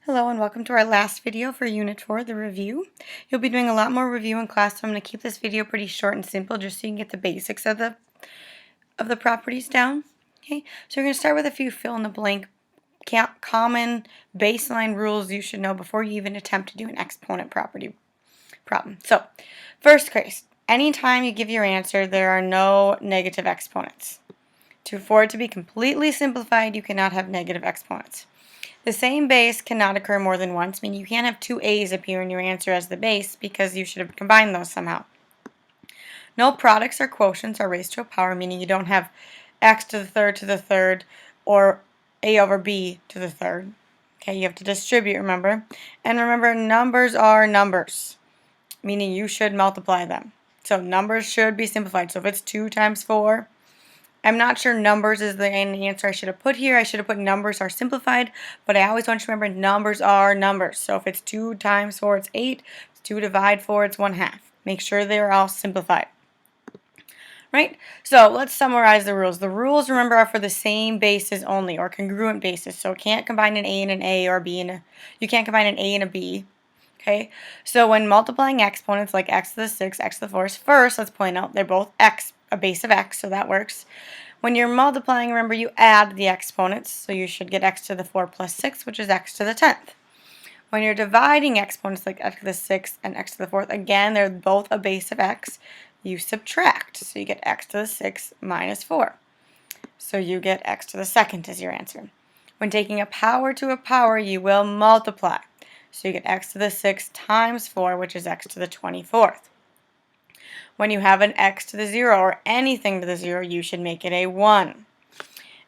Hello and welcome to our last video for Unit 4, the review. You'll be doing a lot more review in class, so I'm going to keep this video pretty short and simple just so you can get the basics of the properties down. Okay, so we're going to start with a few fill-in-the-blank common baseline rules you should know before you even attempt to do an exponent property problem. So, first case, anytime you give your answer, there are no negative exponents. For it to be completely simplified, you cannot have negative exponents. The same base cannot occur more than once, meaning you can't have two a's appear in your answer as the base because you should have combined those somehow. No products or quotients are raised to a power, meaning you don't have x to the third or a over b to the third. Okay, you have to distribute, remember? And remember, numbers are numbers, meaning you should multiply them. So numbers should be simplified. So if it's 2 times 4, I'm not sure numbers is the answer I should have put here. I should have put numbers are simplified, but I always want you to remember numbers are numbers. So if it's 2 times 4, it's 8. It's 2 divide 4, it's 1/2. Make sure they're all simplified. Right? So let's summarize the rules. The rules, remember, are for the same bases only, or congruent bases. So it can't combine an A and an A, or B and a, you can't combine an A and a B. Okay? So when multiplying exponents like x to the 6, x to the 4, first, let's point out they're both x, a base of x, so that works. When you're multiplying, remember, you add the exponents, so you should get x to the 4 plus 6, which is x to the 10th. When you're dividing exponents like x to the 6th and x to the 4th, again, they're both a base of x, you subtract. So you get x to the 6th minus 4. So you get x to the 2nd as your answer. When taking a power to a power, you will multiply. So you get x to the 6th times 4, which is x to the 24th. When you have an x to the 0 or anything to the 0, you should make it a 1.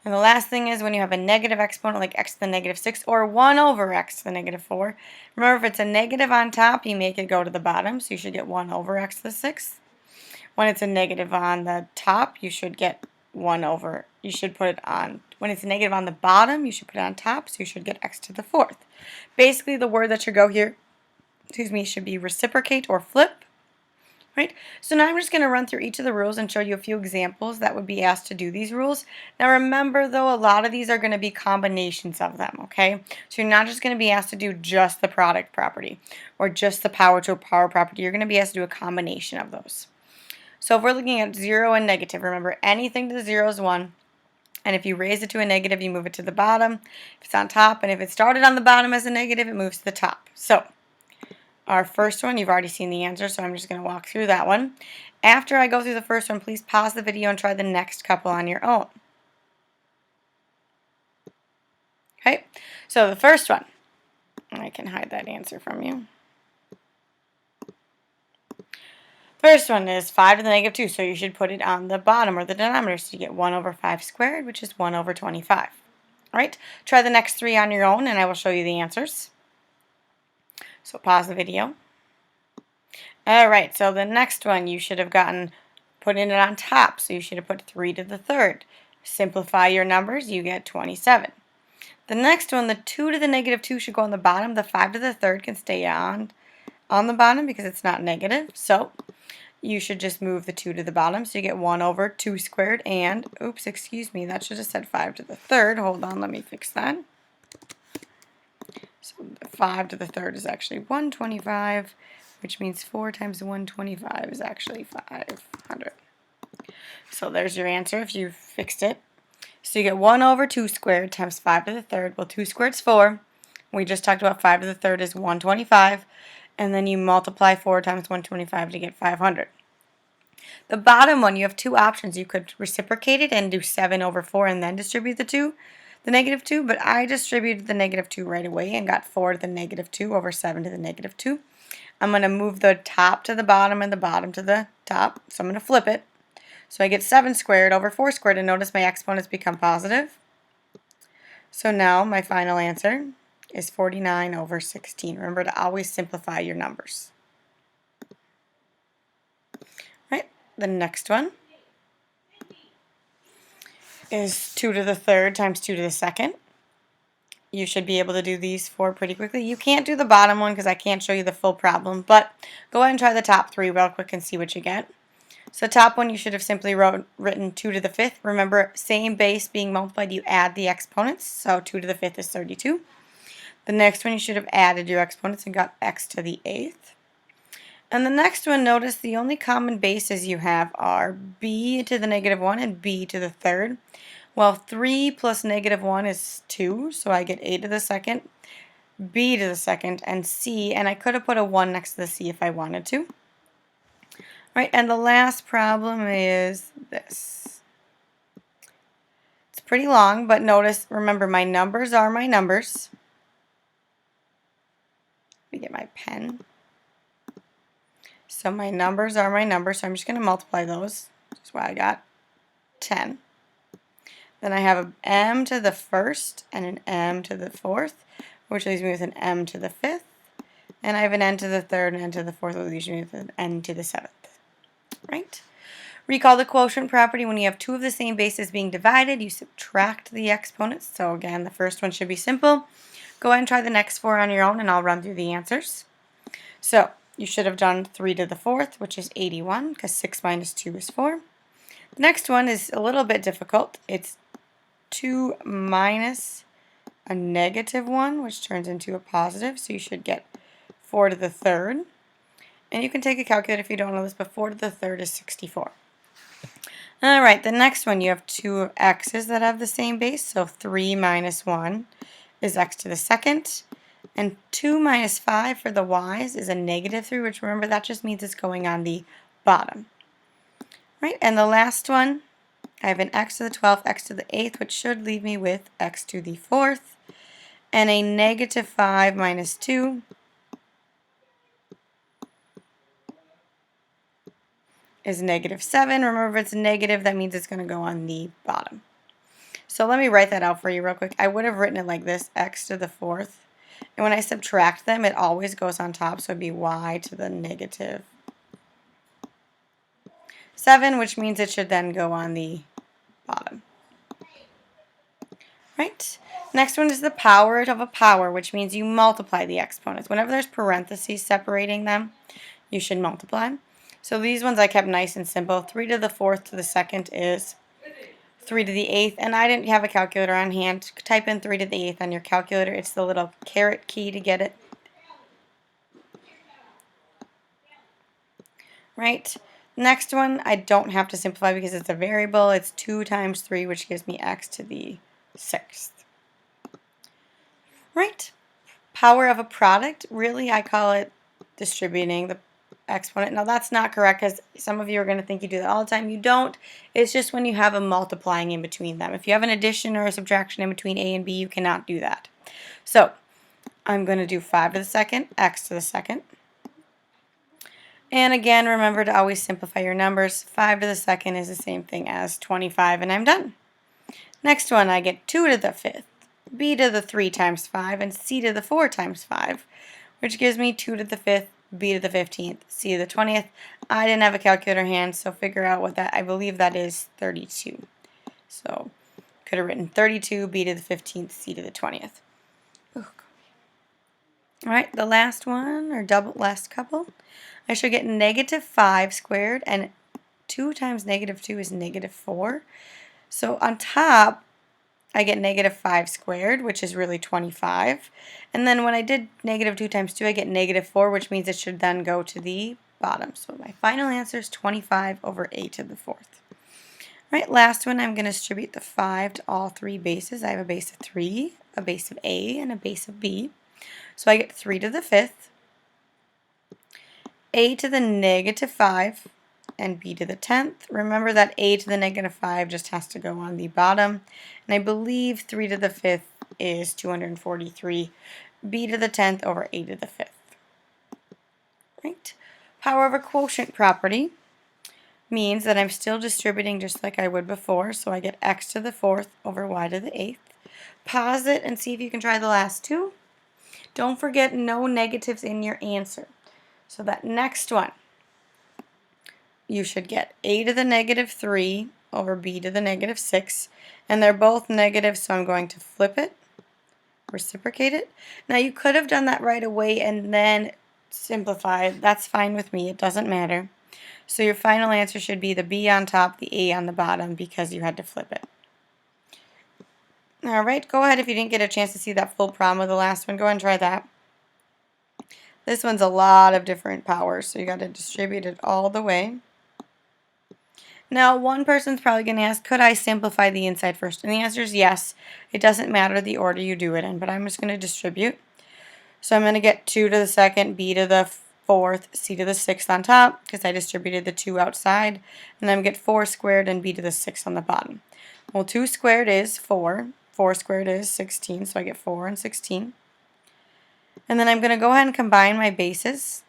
And the last thing is when you have a negative exponent like x to the negative 6 or 1 over x to the negative 4, remember if it's a negative on top, you make it go to the bottom, so you should get 1 over x to the 6th. When it's a negative on the top, you should get 1 over, you should put it on, when it's a negative on the bottom, you should put it on top, so you should get x to the 4th. Basically, the word that should go here, should be reciprocate or flip. Right? So now I'm just going to run through each of the rules and show you a few examples that would be asked to do these rules. Now remember though, a lot of these are going to be combinations of them, okay? So you're not just going to be asked to do just the product property or just the power to a power property. You're going to be asked to do a combination of those. So if we're looking at 0 and negative, remember anything to the 0 is 1. And if you raise it to a negative, you move it to the bottom. If it's on top, and if it started on the bottom as a negative, it moves to the top. So our first one, you've already seen the answer, so I'm just going to walk through that one. After I go through the first one, please pause the video and try the next couple on your own. Okay, so the first one, I can hide that answer from you. First one is 5 to the negative 2, so you should put it on the bottom or the denominator, so you get 1 over 5 squared, which is 1 over 25. All right, try the next 3 on your own, and I will show you the answers. So pause the video. Alright, so the next one you should have putting it on top. So you should have put 3 to the 3rd. Simplify your numbers, you get 27. The next one, the 2 to the negative 2 should go on the bottom. The 5 to the 3rd can stay on the bottom because it's not negative. So you should just move the 2 to the bottom. So you get 1 over 2 squared and, oops, excuse me, that should have said 5 to the 3rd. Hold on, let me fix that. So 5 to the 3rd is actually 125, which means 4 times 125 is actually 500. So there's your answer if you fixed it. So you get 1 over 2 squared times 5 to the 3rd. Well, 2 squared is 4. We just talked about 5 to the 3rd is 125. And then you multiply 4 times 125 to get 500. The bottom one, you have two options. You could reciprocate it and do 7 over 4 and then distribute the negative 2, but I distributed the negative 2 right away and got 4 to the negative 2 over 7 to the negative 2. I'm going to move the top to the bottom and the bottom to the top, so I'm going to flip it. So I get 7 squared over 4 squared, and notice my exponents become positive. So now my final answer is 49 over 16. Remember to always simplify your numbers. Right, the next one is 2 to the 3rd times 2 to the 2nd. You should be able to do these 4 pretty quickly. You can't do the bottom one because I can't show you the full problem, but go ahead and try the top 3 real quick and see what you get. So the top one, you should have simply written 2 to the 5th. Remember, same base being multiplied, you add the exponents, so 2 to the 5th is 32. The next one you should have added your exponents and got x to the 8th. And the next one, notice the only common bases you have are b to the negative 1 and b to the 3rd. Well, 3 plus negative 1 is 2, so I get a to the 2nd, b to the 2nd, and c, and I could have put a 1 next to the c if I wanted to. Right, and the last problem is this. It's pretty long, but notice, remember, my numbers are my numbers. Let me get my pen. So my numbers are my numbers, so I'm just going to multiply those. That's why I got 10. Then I have an m to the 1st and an m to the 4th, which leaves me with an m to the 5th. And I have an n to the 3rd and n to the 4th, which leaves me with an n to the 7th. Right? Recall the quotient property. When you have two of the same bases being divided, you subtract the exponents. So again, the first one should be simple. Go ahead and try the next 4 on your own, and I'll run through the answers. So you should have done 3 to the 4th, which is 81, because 6 minus 2 is 4. The next one is a little bit difficult. It's 2 minus a negative 1, which turns into a positive, so you should get 4 to the 3rd. And you can take a calculator if you don't know this, but 4 to the 3rd is 64. Alright, the next one, you have two x's that have the same base, so 3 minus 1 is x to the 2nd. And 2 minus 5 for the y's is a negative 3, which remember that just means it's going on the bottom. Right, and the last one, I have an x to the 12th, x to the 8th, which should leave me with x to the 4th. And a negative 5 minus 2 is negative 7. Remember, if it's negative, that means it's going to go on the bottom. So let me write that out for you real quick. I would have written it like this, x to the 4th. And when I subtract them, it always goes on top, so it would be y to the negative 7, which means it should then go on the bottom. Right? Next one is the power of a power, which means you multiply the exponents. Whenever there's parentheses separating them, you should multiply. So these ones I kept nice and simple. 3 to the 4th to the 2nd is 3 to the 8th, and I didn't have a calculator on hand. Type in 3 to the 8th on your calculator. It's the little caret key to get it. Right? Next one, I don't have to simplify because it's a variable. It's 2 times 3, which gives me x to the 6th. Right? Power of a product, really I call it distributing the exponent. Now that's not correct because some of you are going to think you do that all the time. You don't. It's just when you have a multiplying in between them. If you have an addition or a subtraction in between a and b, you cannot do that. So I'm going to do 5 to the 2nd, x to the 2nd. And again, remember to always simplify your numbers. 5 to the 2nd is the same thing as 25, and I'm done. Next one, I get 2 to the 5th, b to the 3 times 5, and c to the 4 times 5, which gives me 2 to the 5th, b to the 15th, c to the 20th. I didn't have a calculator hand, so figure out what that, I believe that is 32. So could have written 32, b to the 15th, c to the 20th. Alright, the last one, or last couple, I should get negative 5 squared, and 2 times negative 2 is negative 4. So on top, I get negative 5 squared, which is really 25. And then when I did negative 2 times 2, I get negative 4, which means it should then go to the bottom. So my final answer is 25 over a to the 4th. Right, last one, I'm going to distribute the 5 to all three bases. I have a base of 3, a base of a, and a base of b. So I get 3 to the 5th, a to the negative 5, and b to the 10th. Remember that a to the negative 5 just has to go on the bottom. And I believe 3 to the 5th is 243, b to the 10th over a to the 5th. Right? Power of a quotient property means that I'm still distributing just like I would before. So I get x to the 4th over y to the 8th. Pause it and see if you can try the last two. Don't forget no negatives in your answer. So that next one, you should get a to the negative 3 over b to the negative 6. And they're both negative, so I'm going to flip it, reciprocate it. Now you could have done that right away and then simplified. That's fine with me. It doesn't matter. So your final answer should be the b on top, the a on the bottom, because you had to flip it. All right, go ahead if you didn't get a chance to see that full problem with the last one. Go ahead and try that. This one's a lot of different powers, so you got to distribute it all the way. Now, one person's probably going to ask, could I simplify the inside first? And the answer is yes. It doesn't matter the order you do it in, but I'm just going to distribute. So I'm going to get 2 to the second, b to the fourth, c to the sixth on top, because I distributed the 2 outside. And then I get 4 squared and b to the sixth on the bottom. Well, 2 squared is 4. 4 squared is 16, so I get 4 and 16. And then I'm going to go ahead and combine my bases.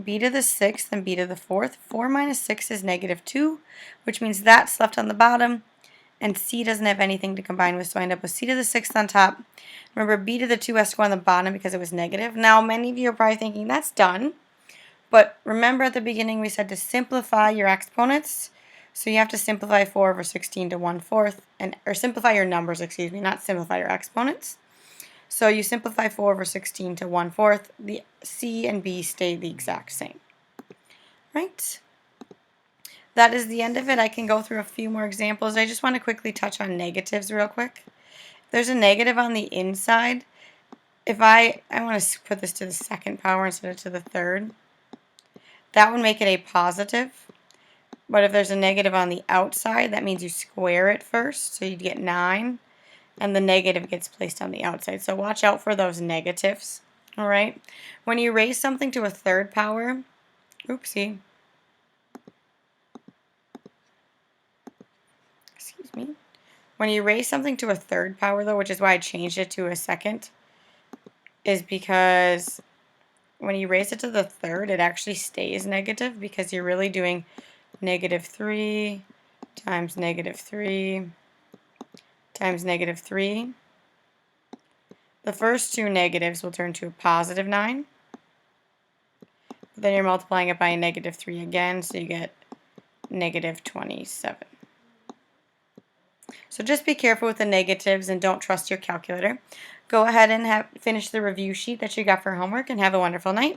B to the sixth and b to the fourth. 4 minus 6 is negative 2, which means that's left on the bottom, and c doesn't have anything to combine with, so I end up with c to the sixth on top. Remember, b to the 2 has to go on the bottom because it was negative. Now, many of you are probably thinking, that's done. But remember at the beginning we said to simplify your exponents. So you have to simplify 4 over 16 to 1/4, or simplify your numbers, excuse me, not simplify your exponents. So you simplify 4 over 16 to 1/4. The c and b stay the exact same. Right? That is the end of it. I can go through a few more examples. I just want to quickly touch on negatives real quick. If there's a negative on the inside, if I want to put this to the second power instead of to the third, that would make it a positive. But if there's a negative on the outside, that means you square it first, so you'd get 9. And the negative gets placed on the outside. So watch out for those negatives. All right. When you raise something to a third power, oopsie. Excuse me. When you raise something to a third power, though, which is why I changed it to a second, is because when you raise it to the third, it actually stays negative because you're really doing negative 3 times negative 3 times negative 3. The first two negatives will turn to a positive 9. But then you're multiplying it by a negative 3 again, so you get negative 27. So just be careful with the negatives and don't trust your calculator. Go ahead and finish the review sheet that you got for homework and have a wonderful night.